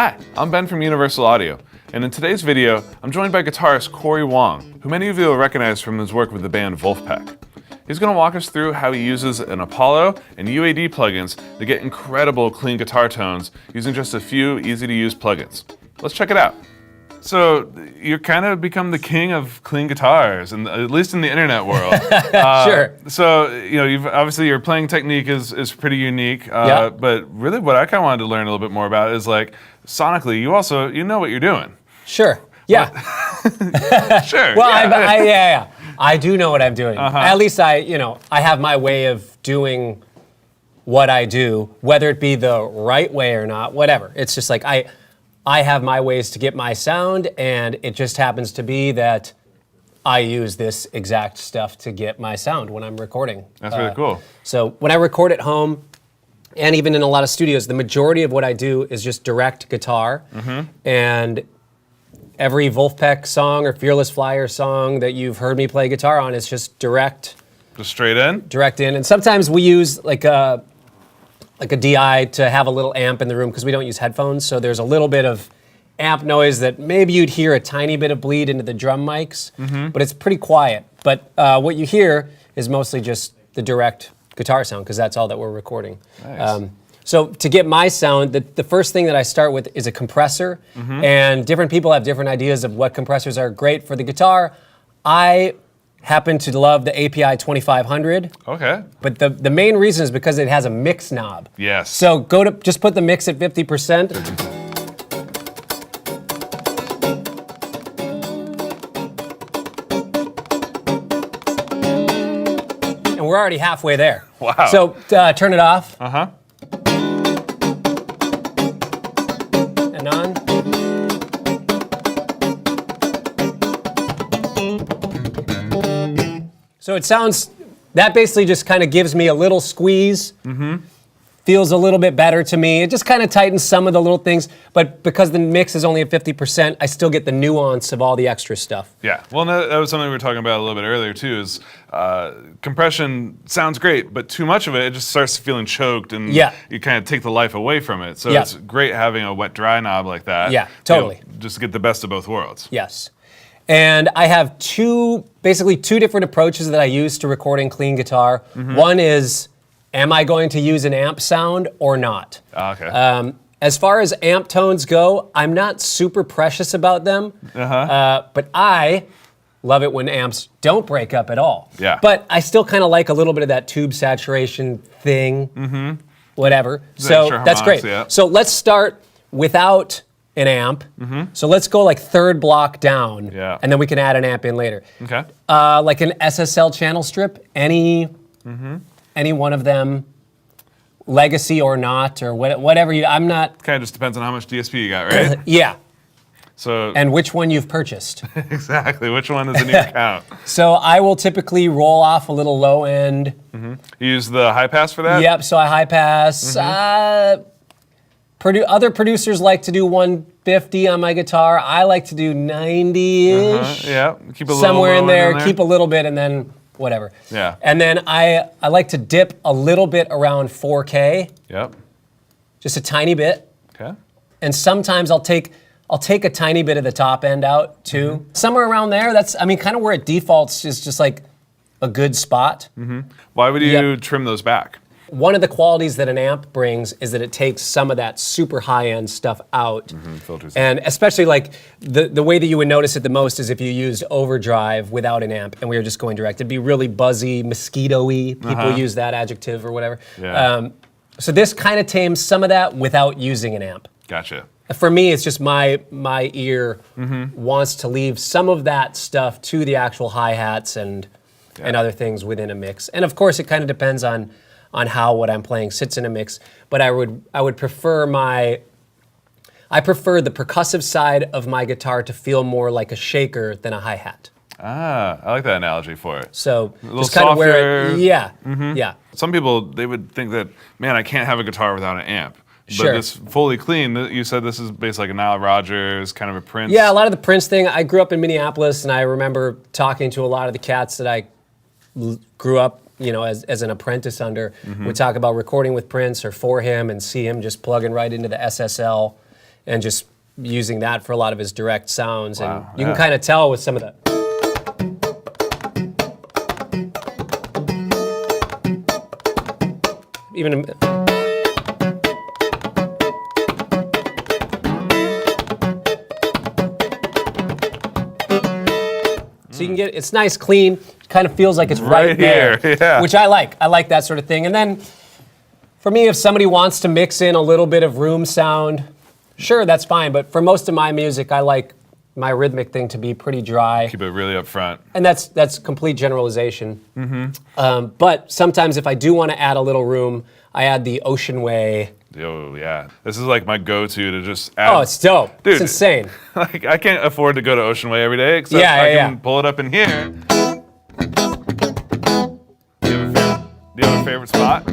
Hi, I'm Ben from Universal Audio, and in today's video, I'm joined by guitarist Cory Wong, who many of you will recognize from his work with the band Vulfpeck. He's going to walk us through how he uses an Apollo and UAD plugins to get incredible clean guitar tones using just a few easy-to-use plugins. Let's check it out. So you're kind of become the king of clean guitars, and at least in the internet world. Sure. So you've obviously your playing technique is pretty unique. But really, what I kind of wanted to learn a little bit more about is like sonically, you know what you're doing. Sure. Yeah. Sure. Well, I do know what I'm doing. At least I have my way of doing what I do, whether it be the right way or not, whatever. It's just like I have my ways to get my sound, and it just happens to be that I use this exact stuff to get my sound when I'm recording. That's really cool. So when I record at home, and even in a lot of studios, the majority of what I do is just direct guitar, and every Vulfpeck song or Fearless Flyer song that you've heard me play guitar on is just direct. Just straight in? Direct in, and sometimes we use like a DI to have a little amp in the room because we don't use headphones, so there's a little bit of amp noise that maybe you'd hear a tiny bit of bleed into the drum mics, but it's pretty quiet. But what you hear is mostly just the direct guitar sound because that's all that we're recording. Nice. So to get my sound, the first thing that I start with is a compressor, and different people have different ideas of what compressors are great for the guitar. I happen to love the API 2500. Okay. But the main reason is because it has a mix knob. Yes. So just put the mix at 50%. And we're already halfway there. Wow. So turn it off. And on. So it sounds, that basically just kind of gives me a little squeeze. Feels a little bit better to me. It just kind of tightens some of the little things, but because the mix is only at 50%, I still get the nuance of all the extra stuff. Yeah, well, that was something we were talking about a little bit earlier too, is compression sounds great, but too much of it just starts feeling choked, and you kind of take the life away from it. So it's great having a wet-dry knob like that. Yeah, totally. Just to get the best of both worlds. Yes. And I have basically two different approaches that I use to recording clean guitar. One is, am I going to use an amp sound or not? Okay. As far as amp tones go, I'm not super precious about them, but I love it when amps don't break up at all. Yeah. But I still kind of like a little bit of that tube saturation thing, whatever. So that's great. Yeah. So let's start without an amp. So let's go like third block down, and then we can add an amp in later. Okay. Like an SSL channel strip, any one of them, legacy or not, or whatever I'm not. Kind of just depends on how much DSP you got, right? Yeah. So. And which one you've purchased. Exactly, which one is in your account? So I will typically roll off a little low end. You use the high pass for that? Yep, so I high pass. Other producers like to do 150 on my guitar. I like to do 90-ish. Yeah, keep a little somewhere in there, keep a little bit, and then whatever. Yeah. And then I like to dip a little bit around 4K. Yep. Just a tiny bit. Okay. And sometimes I'll take a tiny bit of the top end out too. Somewhere around there. That's kind of where it defaults is just like a good spot. Why would you trim those back? One of the qualities that an amp brings is that it takes some of that super high-end stuff out. Filters. And especially like the way that you would notice it the most is if you used overdrive without an amp and we were just going direct. It'd be really buzzy, mosquito-y. People use that adjective or whatever. Yeah. So this kind of tames some of that without using an amp. Gotcha. For me, it's just my ear wants to leave some of that stuff to the actual hi-hats and other things within a mix. And of course, it kind of depends on how what I'm playing sits in a mix, but I would prefer I prefer the percussive side of my guitar to feel more like a shaker than a hi-hat. I like that analogy for it. So a little just kind of softer. where yeah. Some people, they would think that, man, I can't have a guitar without an amp. But Sure. this fully clean, you said this is based like a Nile Rodgers, kind of a Prince. Yeah, a lot of the Prince thing. I grew up in Minneapolis, and I remember talking to a lot of the cats that I grew up as an apprentice under, would talk about recording with Prince or for him and see him just plugging right into the SSL and just using that for a lot of his direct sounds. Wow, And you can kind of tell with some of the. Even. So you can get, it's nice, clean, kind of feels like it's right there, here, yeah. which I like. I like that sort of thing. And then for me, if somebody wants to mix in a little bit of room sound, sure, that's fine. But for most of my music, I like my rhythmic thing to be pretty dry. Keep it really up front. And that's complete generalization. But sometimes if I do want to add a little room, I add the Ocean Way. Oh, yeah. This is like my go-to to just add. Oh, it's dope. Dude, it's insane. Like, I can't afford to go to Ocean Way every day, except Yeah, I yeah, can pull it up in here. Do you have a favorite spot?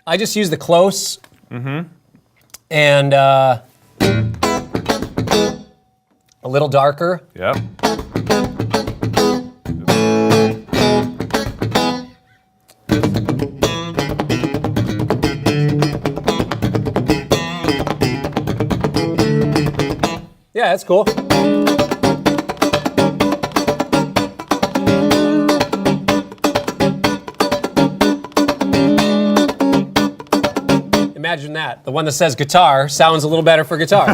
I just use the close. And a little darker. Yep. Yeah, that's cool. Imagine that. The one that says guitar sounds a little better for guitar.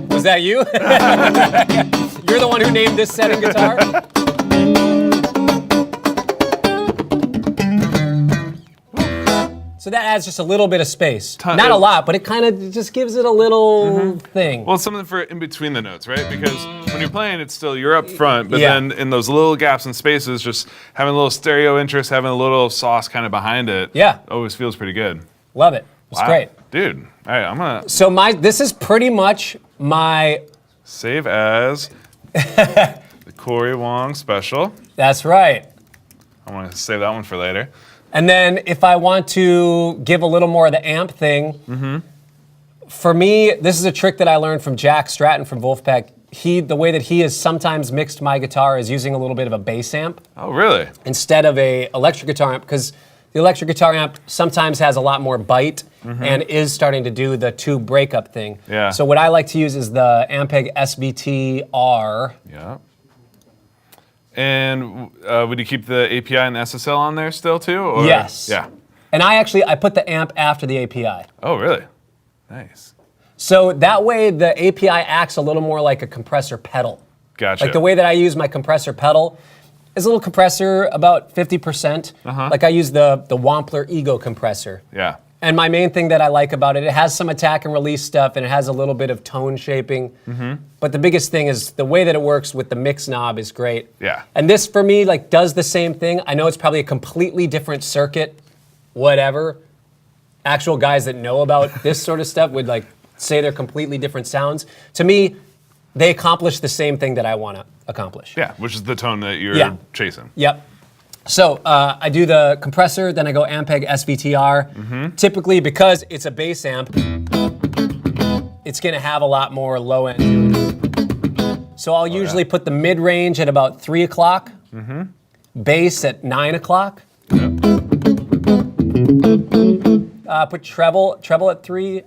Was that you? You're the one who named this setting guitar? So that adds just a little bit of space. Not a lot, but it kind of just gives it a little thing. Well, it's something for in between the notes, right? Because when you're playing, it's still, you're up front, but then in those little gaps and spaces, just having a little stereo interest, having a little sauce kind of behind it, always feels pretty good. Love it. It's great. Dude, all right, I'm gonna... So this is pretty much my... Save as the Cory Wong special. That's right. I want to save that one for later. And then if I want to give a little more of the amp thing, for me, this is a trick that I learned from Jack Stratton from Vulfpeck. The way that he has sometimes mixed my guitar is using a little bit of a bass amp. Oh, really? Instead of a electric guitar amp, because the electric guitar amp sometimes has a lot more bite and is starting to do the tube breakup thing. Yeah. So what I like to use is the Ampeg SVT-R. Yeah. And would you keep the API and SSL on there still too? Or? Yes. Yeah. And I put the amp after the API. Oh, really? Nice. So that way the API acts a little more like a compressor pedal. Gotcha. Like the way that I use my compressor pedal is a little compressor, about 50%. Like I use the Wampler Ego compressor. Yeah. And my main thing that I like about it, it has some attack and release stuff and it has a little bit of tone shaping. But the biggest thing is the way that it works with the mix knob is great. Yeah. And this for me like does the same thing. I know it's probably a completely different circuit, whatever. Actual guys that know about this sort of stuff would like say they're completely different sounds. To me, they accomplish the same thing that I want to accomplish. Yeah, which is the tone that you're chasing. Yep. So I do the compressor, then I go Ampeg SVT-R. Typically, because it's a bass amp, it's going to have a lot more low end to it. So I'll usually put the mid range at about 3 o'clock, bass at 9 o'clock. Put treble at 3.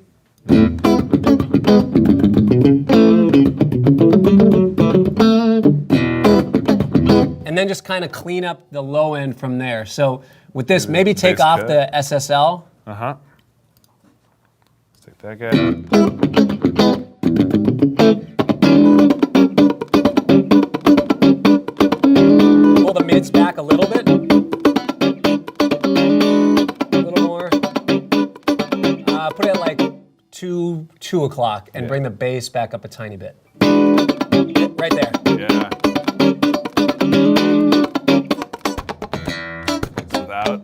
And then just kind of clean up the low end from there. So with this, maybe take off the SSL. Let's take that guy out. Pull the mids back a little bit. A little more. Put it at like 2 o'clock and bring the bass back up a tiny bit. Right there. Yeah. Without.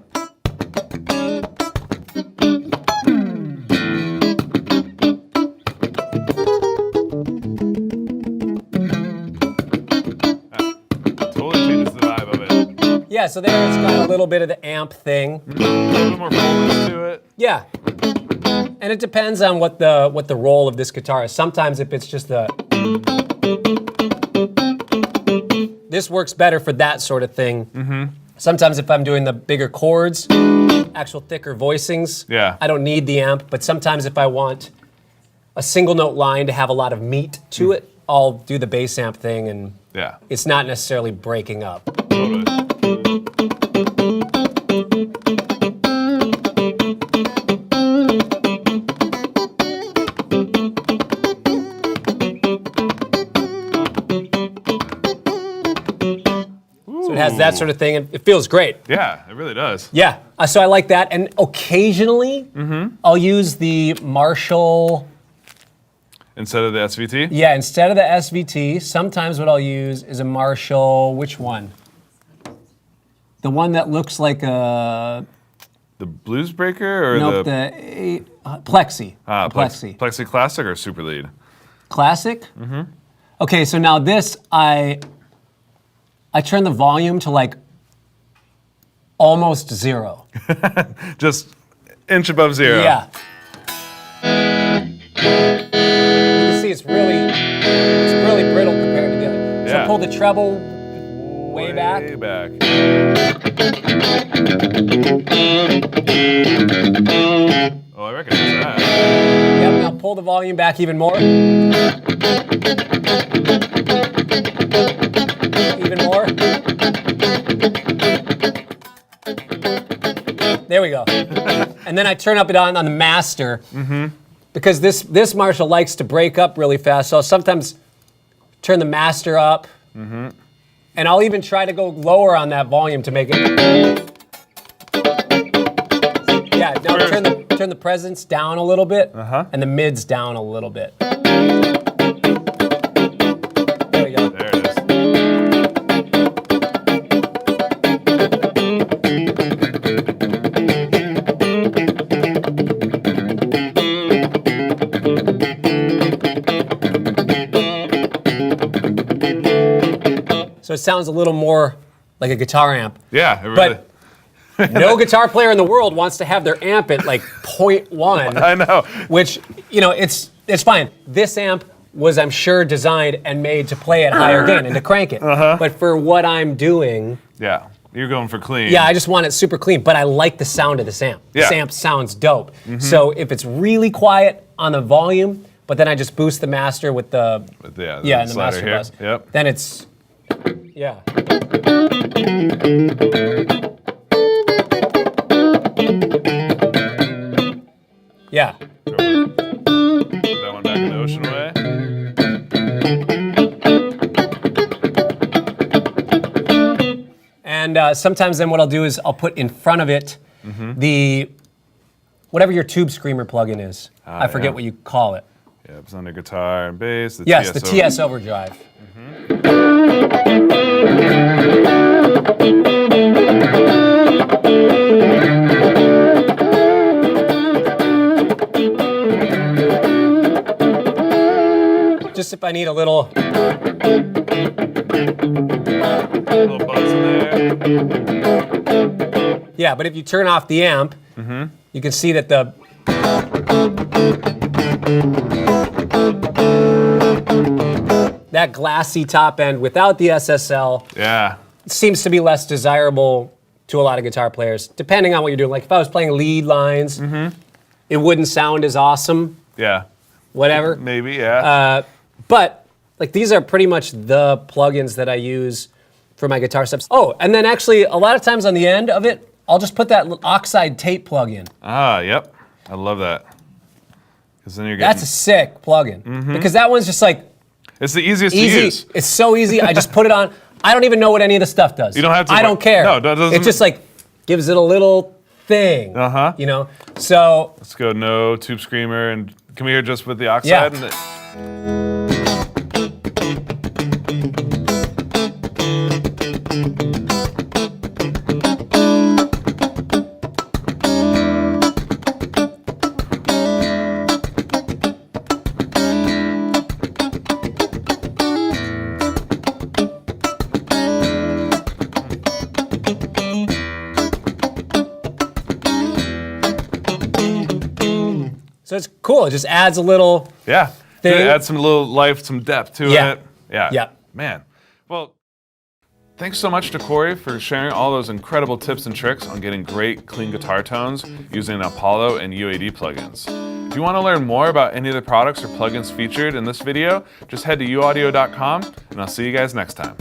Totally changes the vibe of it. Yeah, so there it's got a little bit of the amp thing. A little bit more fullness to it. Yeah. And it depends on what the role of this guitar is. Sometimes if it's just the... This works better for that sort of thing. Sometimes if I'm doing the bigger chords, actual thicker voicings, Yeah. I don't need the amp. But sometimes if I want a single note line to have a lot of meat to it, I'll do the bass amp thing, and Yeah. it's not necessarily breaking up. Totally. So it has that sort of thing, and it feels great. Yeah, it really does. Yeah, so I like that. And occasionally, I'll use the Marshall. Instead of the SVT? Yeah, instead of the SVT, sometimes what I'll use is a Marshall, which one? The one that looks like a, The Blues Breaker or nope, the Plexi. Ah, The Plexi. Plexi Classic or Super Lead? Classic? Mm-hmm. Okay, so now this, I turn the volume to like almost 0. Just inch above 0. Yeah. You can see it's really brittle compared to the other. So Yeah. pull the treble way back. Way back. Oh, I recognize that. Yep, now pull the volume back even more. Even more. There we go. And then I turn up it on the master. Because this Marshall likes to break up really fast, so I'll sometimes turn the master up. And I'll even try to go lower on that volume to make it. Yeah, now turn the presence down a little bit, and the mids down a little bit. There we go. There it is. So it sounds a little more like a guitar amp. Yeah, it really. But no guitar player in the world wants to have their amp at like 0.1. I know. Which, it's fine. This amp was, I'm sure, designed and made to play at higher gain and to crank it. But for what I'm doing, Yeah, you're going for clean. yeah, I just want it super clean, but I like the sound of this amp. This Yeah. amp sounds dope. So if it's really quiet on the volume, but then I just boost the master with the, Yeah, and the slider master here. bus, Yep. then it's, yeah. Yeah. Put that one back in the ocean way. And sometimes then what I'll do is I'll put in front of it the, whatever your tube screamer plugin is. I forget what you call it. Yeah, it's under guitar and bass. Yes, the TS overdrive. Just if I need a little. Little buzz in there. Yeah, but if you turn off the amp, you can see that the. That glassy top end without the SSL Yeah. seems to be less desirable to a lot of guitar players, depending on what you're doing. Like if I was playing lead lines, it wouldn't sound as awesome, Yeah. whatever. Maybe, yeah. But like these are pretty much the plugins that I use for my guitar stuff. Oh, and then actually a lot of times on the end of it, I'll just put that oxide tape plug-in. Yep. I love that. Because then you're getting. That's a sick plugin. Because that one's just like It's the easiest to easy. use. It's so easy. I just put it on. I don't even know what any of the stuff does. You don't have to. I don't care. No, it doesn't. It just like gives it a little thing. So Let's go no tube screamer and can we hear just with the oxide? Yeah. So it's cool. It just adds a little. Yeah. Thing. Add some little life, some depth to Yeah. it. Yeah. Yeah. Man. Well, Thanks so much to Cory for sharing all those incredible tips and tricks on getting great, clean guitar tones using Apollo and UAD plugins. If you want to learn more about any of the products or plugins featured in this video, just head to uaudio.com, and I'll see you guys next time.